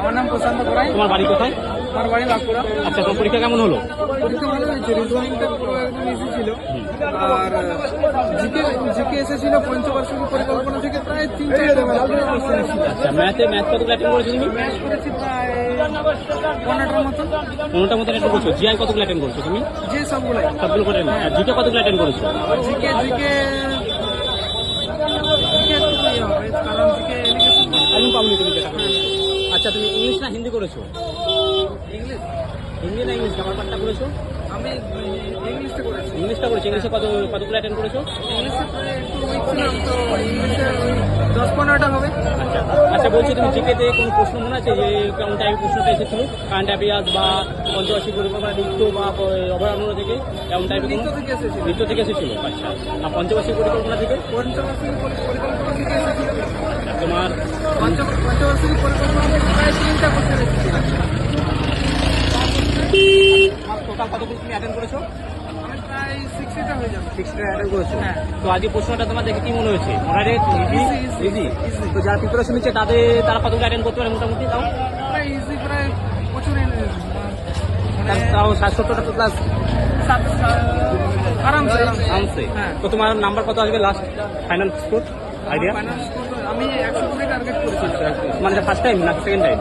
আমার নাম প্রশান্ত গোড়াই। তোমার বাড়ি কোথায়? আমার বাড়ি বাঁকুড়া। আচ্ছা, তোমার পরীক্ষা কেমন হলো? পরীক্ষা ভালো হয়েছে, রিজনিংটা পুরো একদম ইজি ছিল। আর জিকে জিকে এসেছিল পঞ্চবার্ষিকী পরিকল্পনা থেকে প্রায় 3-4 কোশ্চেন এসেছিল। আচ্ছা, ম্যাথ কতগুলো অ্যাটেন্ড করেছো তুমি? ম্যাথ করেছি প্রায় 15টার মতো। 15টার মতো অ্যাটেন্ড করেছো। জিআই কতগুলো অ্যাটেন্ড করেছো তুমি? যে সবগুলাই সবগুলো করে। আর জিকে কতগুলো অ্যাটেন্ড করেছো? জিকে জিকে জিকে একটু ইয়ে হবে, কারণ জিকে এডুকেশন আমি পাবনি তুমি যেটা করেছো। আচ্ছা, তুমি ইংলিশ না হিন্দি করেছো? ইংলিশ। হিন্দি না ইংলিশ আমার পার্টটা করেছো? আমি ইংলিশটা করেছি। ইংলিশটা করেছো। ইংলিশে কতগুলো অ্যাটেন্ড করেছো? ইংলিশে প্রায় একটু উইক ছিলাম, তো ইংলিশে 10-15টা হবে। আচ্ছা আচ্ছা, বলছি তুমি জিকেতে কোনো প্রশ্ন মনে আছে যে কেমন টাইপের প্রশ্নটা এসেছিল? কারেন্ট অ্যাফেয়ার্স বা পঞ্চবার্ষিক পরিকল্পনা নৃত্য বা অভয়ারণ্য থেকে কেমন টাইপের? নৃত্য থেকে এসেছিল। নৃত্য থেকে এসেছিল। আচ্ছা, আর পঞ্চবার্ষিক পরিকল্পনা থেকে? পঞ্চবার্ষিকী পরিকল্পনা থেকে এসেছিল। তোমার পঞ্চবার্ষিকী পরিকল্পনা থেকে প্রায় 3টা কোশ্চেন এসেছিল। টোটাল কতগুলো তুমি অ্যাটেন্ড করেছো? আমি প্রায় 60টা হয়ে যাবে। 60টা অ্যাটেন্ড করেছো। হ্যাঁ। তো আজকে প্রশ্নটা তোমার দেখে কি মনে হয়েছে? Easy, easy. easy। তো যারা প্রিপারেশন নিচ্ছে তারা কতগুলো অ্যাটেন্ড করতে পারে মোটামুটি? তাও প্রায় ইজি, প্রায় প্রচুর তাও 60-70টা তো প্লাস আরামসে। আনছে। হ্যাঁ। তো তোমার নাম্বার কত আসবে last final score idea? Final আমি 120 টার্গেট করেছি। মানে ফার্স্ট টাইম না সেকেন্ড টাইম?